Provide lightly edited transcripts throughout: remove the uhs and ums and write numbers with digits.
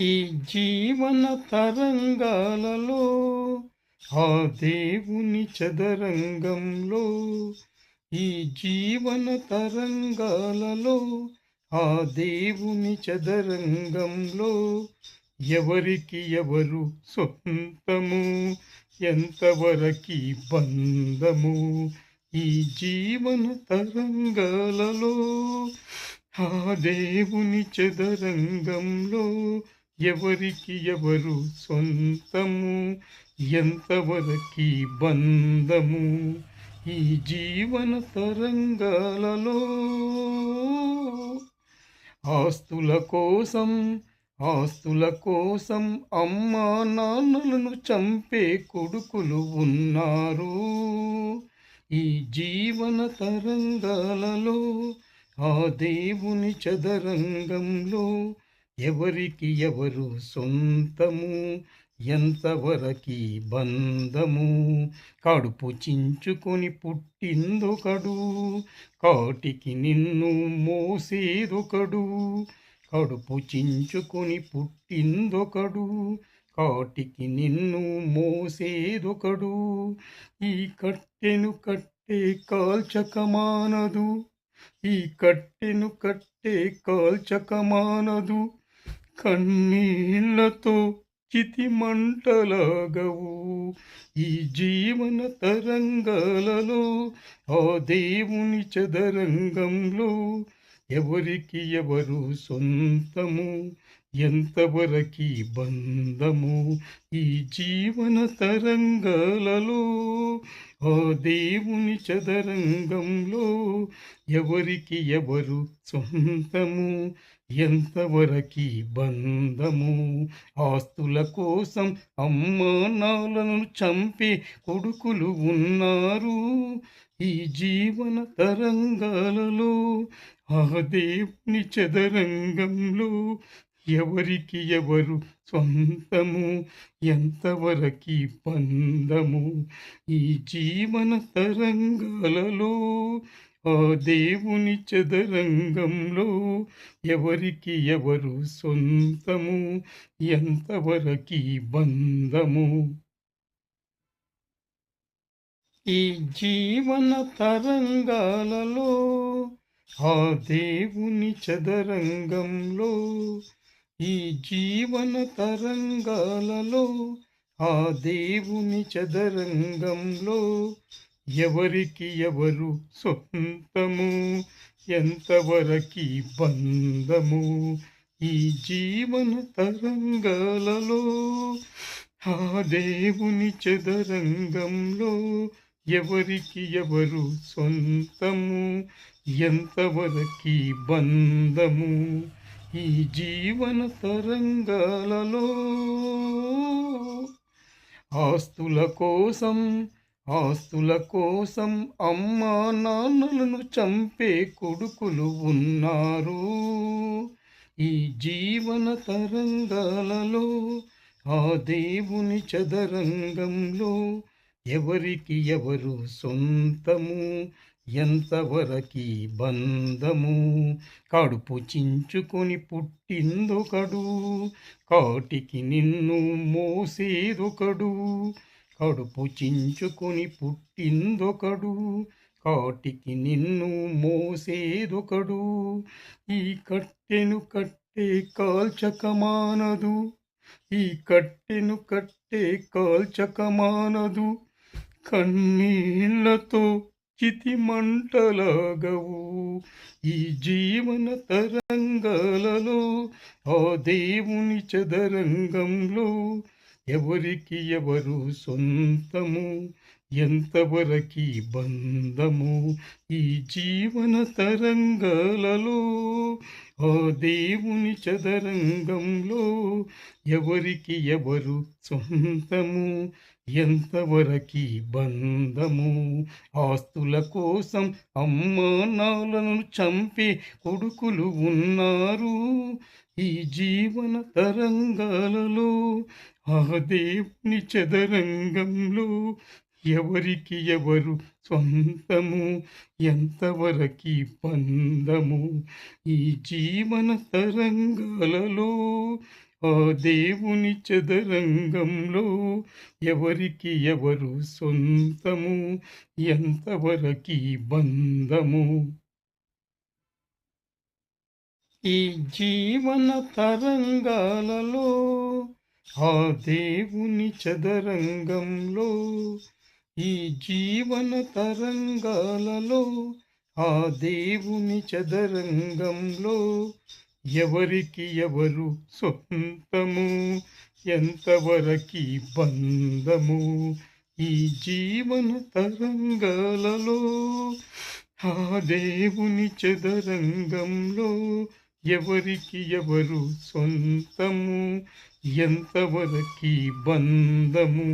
ఈ జీవన తరంగాలలో ఆ దేవుని చదరంగంలో ఈ జీవన తరంగాలలో ఆ దేవుని చదరంగంలో ఎవరికి ఎవరు సొంతము, ఎంతవరకి బంధము. ఈ జీవన తరంగాలలో ఆ దేవుని చదరంగంలో ఎవరికి ఎవరు సొంతము, ఎంతవరకి బంధము. ఈ జీవన తరంగాలలో ఆస్తుల కోసం ఆస్తుల కోసం అమ్మా నాన్నలను చంపే కొడుకులు ఉన్నారు. ఈ జీవన తరంగాలలో ఆ దేవుని చదరంగంలో ఎవరికి ఎవరు సొంతము, ఎంతవరకి బంధము. కడుపు చించుకొని పుట్టిందొకడు, కాటికి నిన్ను మోసేదొకడు. కడుపు చించుకొని పుట్టిందొకడు, కాటికి నిన్ను మోసేదొకడు. ఈ కట్టెను కట్టే కాల్చకమానదు, ఈ కట్టెను కట్టే కాల్చకమానదు. కన్నీళ్లతో చితి మంటలాగవు. ఈ జీవన తరంగాలలో ఆ దేవుని చదరంగంలో ఎవరికి ఎవరు సొంతము, ఎంతవరకి బంధము. ఈ జీవన తరంగాలలో ఆ దేవుని చదరంగంలో ఎవరికి ఎవరు సొంతము, ఎంతవరకి బంధము. ఆస్తుల కోసం అమ్మా నాన్నలను చంపే కొడుకులు ఉన్నారు. ఈ జీవన తరంగాలలో ఆ దేవుని చదరంగంలో ఎవరికి ఎవరు సొంతము, ఎంతవరకి బంధము. ఈ జీవన తరంగాలలో ఆ దేవుని చదరంగంలో ఎవరికి ఎవరు సొంతము, ఎంతవరకి బంధము. ఈ జీవన తరంగాలలో ఆ దేవుని చదరంగంలో ఈ జీవన తరంగాలలో ఆ దేవుని చదరంగంలో ఎవరికి ఎవరు సొంతము, ఎంతవరకి బంధము. ఈ జీవన తరంగాలలో ఆ దేవుని చదరంగంలో ఎవరికి ఎవరు సొంతము, ఎంతవరకి బంధము. ఈ జీవన తరంగాలలో ఆస్తుల కోసం ఆస్తుల కోసం అమ్మా నాన్నలను చంపే కొడుకులు ఉన్నారు. ఈ జీవన తరంగాలలో ఆ దేవుని చదరంగంలో ఎవరికి ఎవరు సొంతము, ఎంతవరకి బంధము. కడుపు చించుకొని పుట్టిందొకడు, కాటికి నిన్ను మోసేదొకడు. కడుపు చించుకొని పుట్టిందొకడు, కాటికి నిన్ను మోసేదొకడు. ఈ కట్టెను కట్టే కాల్చకమానదు, ఈ కట్టెను కట్టే కాల్చకమానదు. కన్నీళ్లతో చితి మంటలాగవు. ఈ జీవన తరంగాలలో ఆ దేవుని చదరంగంలో ఎవరికి ఎవరు సొంతము, ఎంతవరకి బంధము. ఈ జీవన తరంగాలలో ఆ దేవుని చదరంగంలో ఎవరికి ఎవరు సొంతము, ఎంతవరకి బంధము. ఆస్తుల కోసం అమ్మా నాన్నలను చంపే కొడుకులు ఉన్నారు. ఈ జీవన తరంగాలలో ఆ దేవుని చదరంగంలో ఎవరికి ఎవరు సొంతము, ఎంతవరకి బంధము. ఈ జీవన తరంగాలలో ఆ దేవుని చదరంగంలో ఎవరికి ఎవరు సొంతము, ఎంతవరకి బంధము. ఈ జీవన తరంగాలలో ఆ దేవుని చదరంగంలో, ఈ జీవన తరంగాలలో ఆ దేవుని చదరంగంలో ఎవరికి ఎవరు సొంతము, ఎంతవరకి బంధము. ఈ జీవన తరంగాలలో ఆ దేవుని చదరంగంలో ఎవరికి ఎవరు సొంతము, ఎంతవరకి బంధము.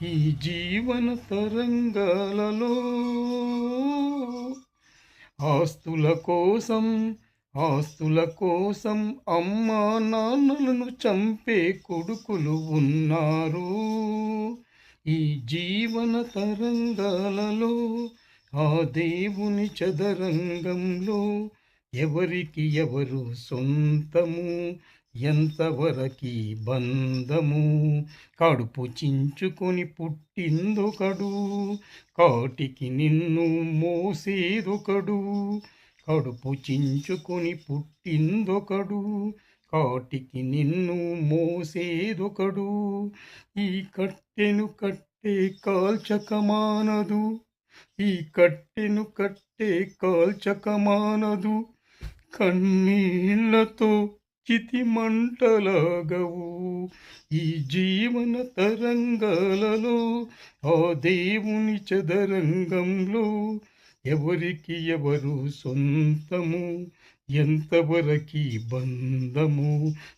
ఈ జీవన తరంగాలలో ఆస్తుల కోసం, ఆస్తుల కోసం అమ్మా నాన్నలను చంపే కొడుకులు ఉన్నారు. ఈ జీవన తరంగాలలో ఆ దేవుని చదరంగంలో ఎవరికి ఎవరు సొంతము, ఎంతవరకి బంధము. కడుపు చించుకొని పుట్టిందొకడు, కాటికి నిన్ను మోసేదొకడు. కడుపు చించుకొని పుట్టిందొకడు, కాటికి నిన్ను మోసేదొకడు. ఈ కట్టెను కట్టే కాల్చకమానదు, ఈ కట్టెను కట్టే కాల్చకమానదు. కన్నీళ్లతో చితి మంటలాగవు. ఈ జీవన తరంగాలలో ఆ దేవుని చదరంగంలో ఎవరికి ఎవరు సొంతము, ఎంతవరకి బంధము.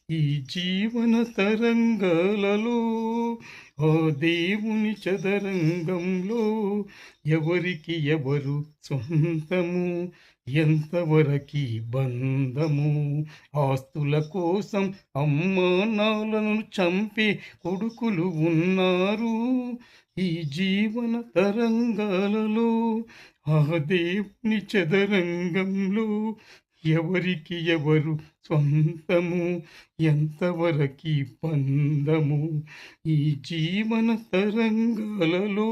ఈ జీవన తరంగాలలో ఆ దేవుని చదరంగంలో ఎవరికి ఎవరు సొంతము, ఎంతవరకి బంధము. ఆస్తుల కోసం అమ్మా నాన్నలను చంపే కొడుకులు ఉన్నారు. ఈ జీవన తరంగాలలో ఆ దేవుని చదరంగంలో ఎవరికి ఎవరు సొంతము, ఎంతవరకి బంధము. ఈ జీవన తరంగాలలో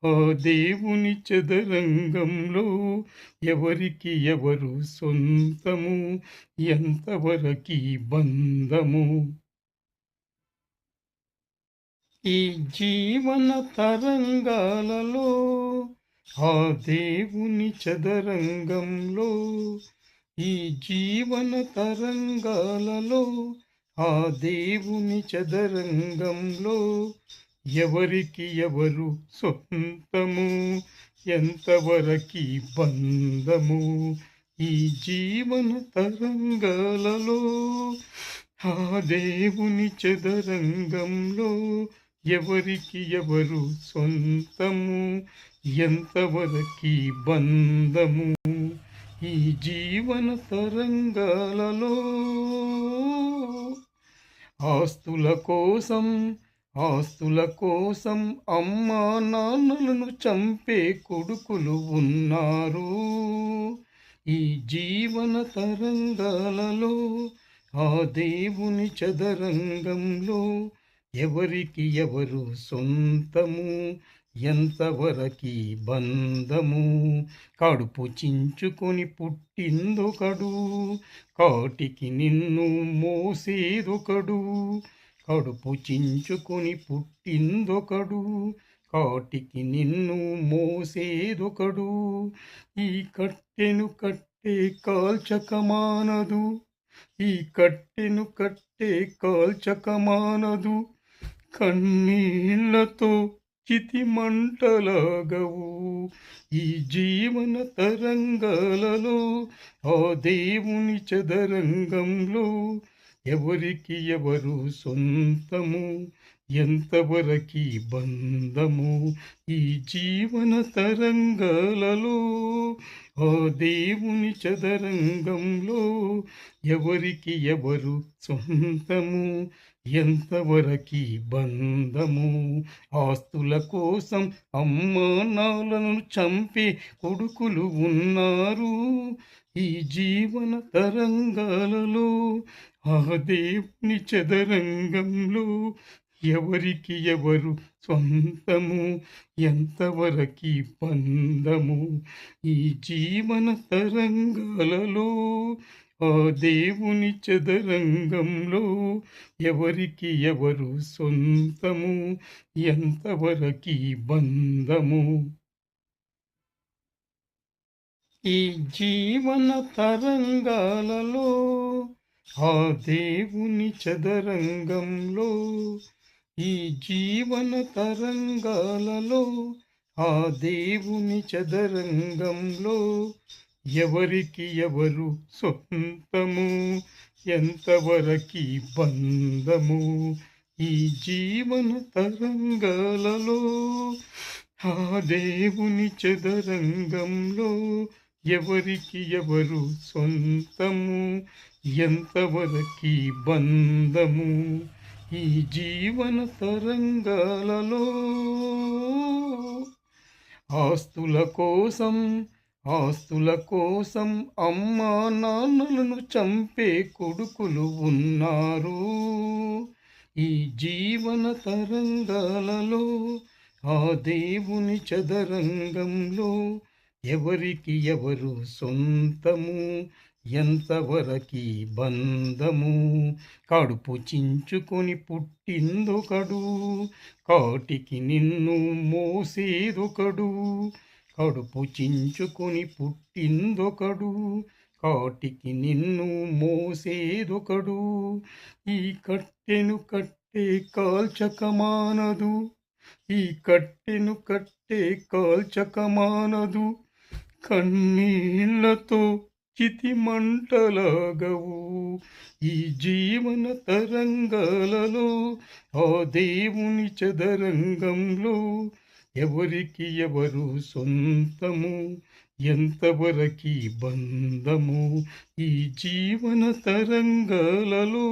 ఆ దేవుని చదరంగంలో ఎవరికి ఎవరు సొంతము, ఎంతవరకి బంధము. ఈ జీవన తరంగాలలో ఆ దేవుని చదరంగంలో, ఈ జీవన తరంగాలలో ఆ దేవుని చదరంగంలో ఎవరికి ఎవరు సొంతము, ఎంతవరకి బంధము. ఈ జీవన తరంగాలలో ఆ దేవుని చదరంగంలో ఎవరికి ఎవరు సొంతము, ఎంతవరకి బంధము. ఈ జీవన తరంగాలలో ఆస్తుల కోసం, ఆస్తుల కోసం అమ్మా నాన్నలను చంపే కొడుకులు ఉన్నారు. ఈ జీవన తరంగాలలో ఆ దేవుని చదరంగంలో ఎవరికి ఎవరు సొంతము, ఎంతవరకి బంధము. కడుపు చించుకొని పుట్టిందొకడు, కాటికి నిన్ను మోసేదొకడు. కడుపు చించుకొని పుట్టిందొకడు, కాటికి నిన్ను మోసేదొకడు. ఈ కట్టెను కట్టే కాల్చకమానదు, ఈ కట్టెను కట్టే కాల్చకమానదు. కన్నీళ్లతో చితి మంటలాగవు. ఈ జీవన తరంగాలలో ఆ దేవుని చదరంగంలో ఎవరికి ఎవరు సొంతము, ఎంతవరకి బంధము. ఈ జీవన తరంగాలలో ఆ దేవుని చదరంగంలో ఎవరికి ఎవరు సొంతము, ఎంతవరకి బంధము. ఆస్తుల కోసం అమ్మా నాన్నలను చంపే కొడుకులు ఉన్నారు. ఈ జీవన తరంగాలలో ఆ దేవుని చదరంగంలో ఎవరికి ఎవరు సొంతము, ఎంతవరకి బంధము. ఈ జీవన తరంగాలలో ఆ దేవుని చదరంగంలో ఎవరికి ఎవరు సొంతము, ఎంతవరకి బంధము. ఈ జీవన తరంగాలలో ఆ దేవుని చదరంగంలో, ఈ జీవన తరంగాలలో ఆ దేవుని చదరంగంలో ఎవరికి ఎవరు సొంతము, ఎంతవరకి బంధము. ఈ జీవన తరంగాలలో ఆ దేవుని చదరంగంలో ఎవరికి ఎవరు సొంతము, ఎంతవరకి బంధము. ఈ జీవన తరంగాలలో ఆస్తుల కోసం, ఆస్తుల కోసం అమ్మా నాన్నలను చంపే కొడుకులు ఉన్నారు. ఈ జీవన తరంగాలలో ఆ దేవుని చదరంగంలో ఎవరికి ఎవరు సొంతము, ఎంతవరకి బంధము. కడుపు చించుకొని పుట్టిందొకడు, కాటికి నిన్ను మోసేదొకడు. కడుపు చించుకొని పుట్టిందొకడు, కాటికి నిన్ను మోసేదొకడు. ఈ కట్టెను కట్టే కాల్చకమానదు, ఈ కట్టెను కట్టే కాల్చకమానదు. కన్నీళ్లతో చితి మంటలాగవు. ఈ జీవన తరంగాలలో ఆ దేవుని చదరంగంలో ఎవరికి ఎవరు సొంతము, ఎంతవరకి బంధము. ఈ జీవన తరంగాలలో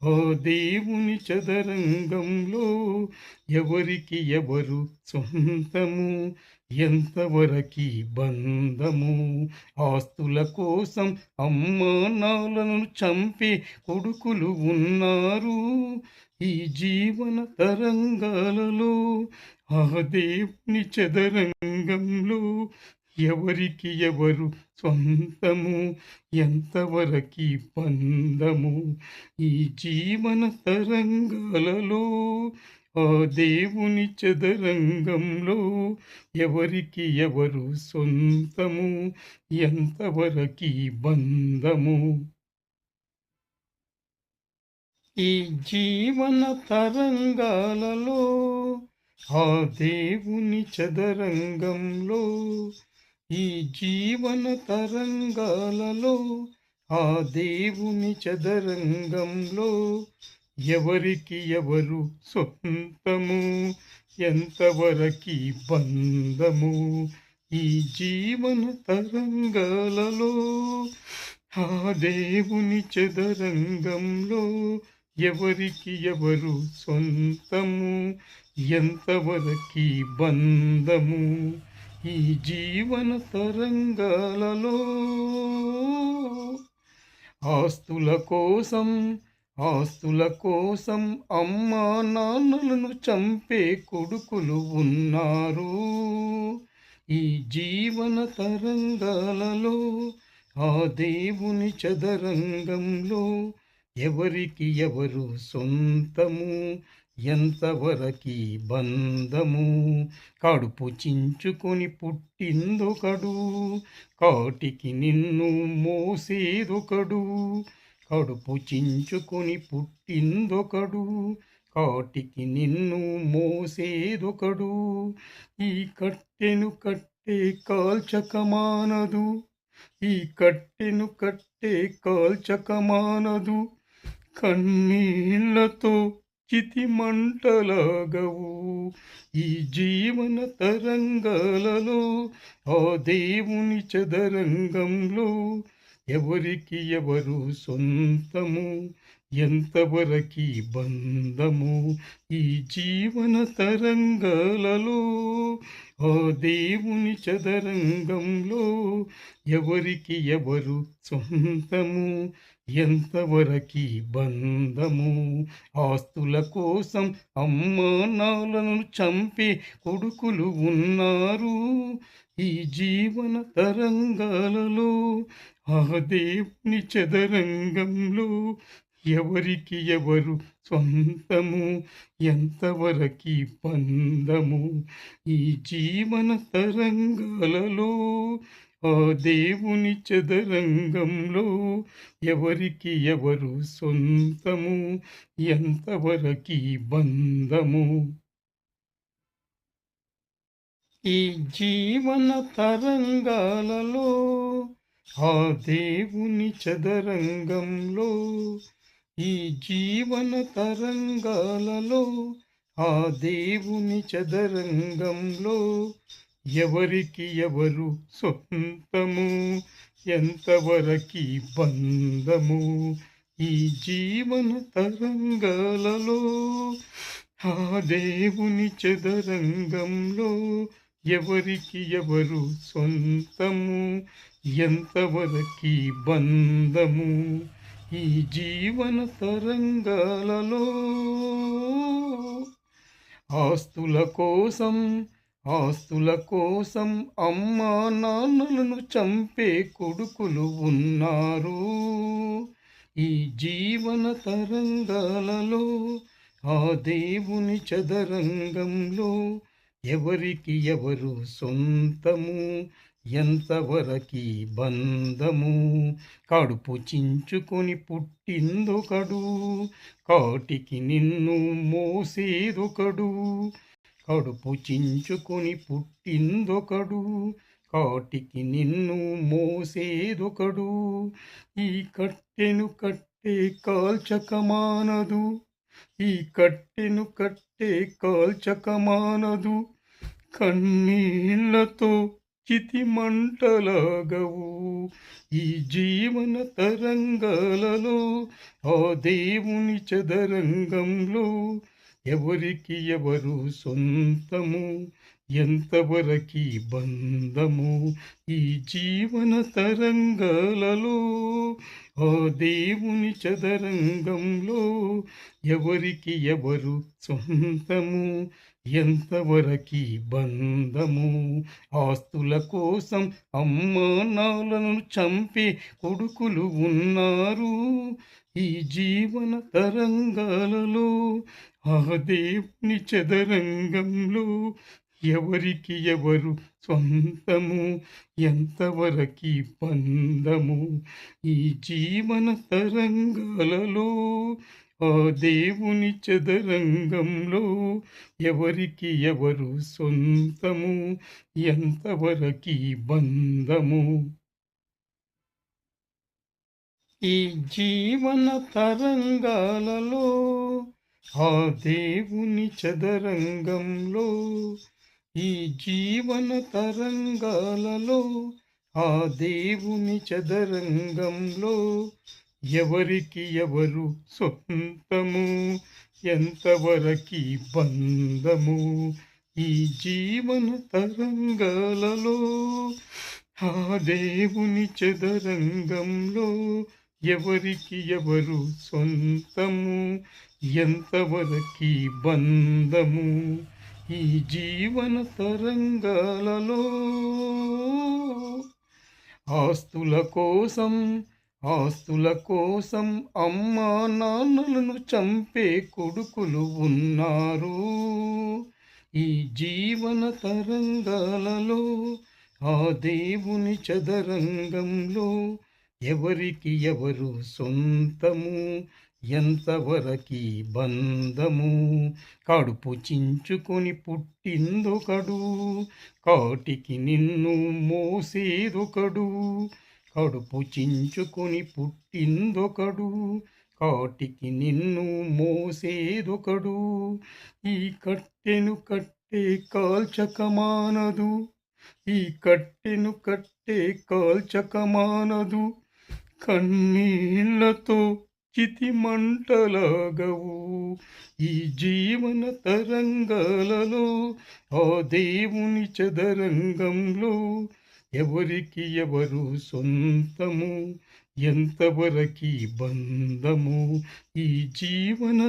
ఆ దేవుని చదరంగంలో ఎవరికి ఎవరు సొంతము, ఎంతవరకి బంధము. ఆస్తుల కోసం అమ్మా నాన్నలను చంపే కొడుకులు ఉన్నారు. ఈ జీవన తరంగాలలో ఆ దేవుని చదరంగంలో ఎవరికి ఎవరు సొంతము, ఎంతవరకి బంధము. ఈ జీవన తరంగాలలో ఆ దేవుని చదరంగంలో ఎవరికి ఎవరు సొంతము, ఎంతవరకి బంధము. ఈ జీవన తరంగాలలో ఆ దేవుని చదరంగంలో, ఈ జీవన తరంగాలలో ఆ దేవుని చదరంగంలో ఎవరికి ఎవరు సొంతము, ఎంతవరకి బంధము. ఈ జీవన తరంగాలలో ఆ దేవుని చదరంగంలో ఎవరికి ఎవరు సొంతము, ఎంతవరకి బంధము. ఈ జీవన తరంగాలలో ఆస్తుల కోసం, ఆస్తుల కోసం అమ్మా నాన్నలను చంపే కొడుకులు ఉన్నారు. ఈ జీవన తరంగాలలో ఆ దేవుని చదరంగంలో ఎవరికి ఎవరు సొంతము, ఎంతవరకి బంధము. కడుపు చించుకొని పుట్టిందొకడు, కాటికి నిన్ను మోసేదొకడు. కడుపు చించుకొని పుట్టిందొకడు, కాటికి నిన్ను మోసేదొకడు. ఈ కట్టెను కట్టే కాల్చకమానదు, ఈ కట్టెను కట్టే కాల్చకమానదు. కన్నీళ్లతో చితి మంటలాగవు. ఈ జీవన తరంగాలలో ఆ దేవుని చదరంగంలో ఎవరికి ఎవరు సొంతము, ఎంతవరకి బంధము. ఈ జీవన తరంగాలలో ఆ దేవుని చదరంగంలో ఎవరికి ఎవరు సొంతము, ఎంతవరకీ బంధము. ఆస్తుల కోసం అమ్మా నాన్నలను చంపే కొడుకులు ఉన్నారు ఈ జీవన తరంగాలలో. ఆ దేవుని చదరంగంలో ఎవరికి ఎవరు సొంతము, ఎంతవరకీ బంధము. ఈ జీవన తరంగాలలో ఆ దేవుని చదరంగంలో ఎవరికి ఎవరు సొంతము, ఎంతవరకీ బంధము. ఈ జీవన తరంగాలలో ఆ దేవుని చదరంగంలో, ఈ జీవన తరంగాలలో ఆ దేవుని చదరంగంలో ఎవరికి ఎవరు సొంతము, ఎంతవరకీ బంధము. ఈ జీవన తరంగాలలో ఆ దేవుని చదరంగంలో ఎవరికి ఎవరు సొంతము, ఎంతవరకీ బంధము. ఈ జీవన తరంగాలలో ఆస్తుల కోసం, ఆస్తుల కోసం అమ్మా నాన్నలను చంపే కొడుకులు ఉన్నారు ఈ జీవన తరంగాలలో. ఆ దేవుని చదరంగంలో ఎవరికి ఎవరు సొంతము, ఎంతవరకీ బంధము. కడుపు చించుకొని పుట్టిందొకడు, కాటికి నిన్ను మోసేదొకడు. కడుపు చించుకొని పుట్టిందొకడు, కాటికి నిన్ను మోసేదొకడు. ఈ కట్టెను కట్టే కాల్చకమానదు, ఈ కట్టెను కట్టే కాల్చకమానదు. కన్నీళ్లతో చితి మంటలాగవు ఈ జీవన తరంగాలలో. ఆ దేవుని చదరంగంలో ఎవరికి ఎవరు సొంతము, ఎంతవరకీ బంధము. ఈ జీవన తరంగాలలో ఆ దేవుని చదరంగంలో ఎవరికి ఎవరు సొంతము, ఎంతవరకీ బంధము. ఆస్తుల కోసం అమ్మా నాన్నలను చంపే కొడుకులు ఉన్నారు ఈ జీవన తరంగాలలో. ఆ దేవుని చదరంగంలో ఎవరికి ఎవరు సొంతము, ఎంతవరకీ బంధము. ఈ జీవన తరంగాలలో ఆ దేవుని చదరంగంలో ఎవరికి ఎవరు సొంతము, ఎంతవరకీ బంధము. ఈ జీవన తరంగాలలో ఆ దేవుని చదరంగంలో, ఈ జీవన తరంగాలలో ఆ దేవుని చదరంగంలో ఎవరికి ఎవరు సొంతము, ఎంతవరకీ బంధము. ఈ జీవన తరంగాలలో ఆ దేవుని చదరంగంలో ఎవరికి ఎవరు సొంతము, ఎంతవరకీ బంధము. ఈ జీవన తరంగాలలో ఆస్తుల కోసం, ఆస్తుల కోసం అమ్మా నాన్నలను చంపే కొడుకులు ఉన్నారు ఈ జీవన తరంగాలలో. ఆ దేవుని చదరంగంలో ఎవరికి ఎవరు సొంతము, ఎంతవరకీ బంధము. కడుపు చించుకొని పుట్టిందొకడు, కాటికి నిన్ను మోసేదొకడు. కడుపు చించుకొని పుట్టిందొకడు, కాటికి నిన్ను మోసేదొకడు. ఈ కట్టెను కట్టే కాల్చకమానదు, ఈ కట్టెను కట్టే కాల్చకమానదు. కన్నీళ్లతో చితి మంటలాగవు ఈ జీవన తరంగాలలో. ఆ దేవుని చదరంగంలో ఎవరికి ఎవరు సొంతము, ఎంతవరకీ బంధము ఈ జీవన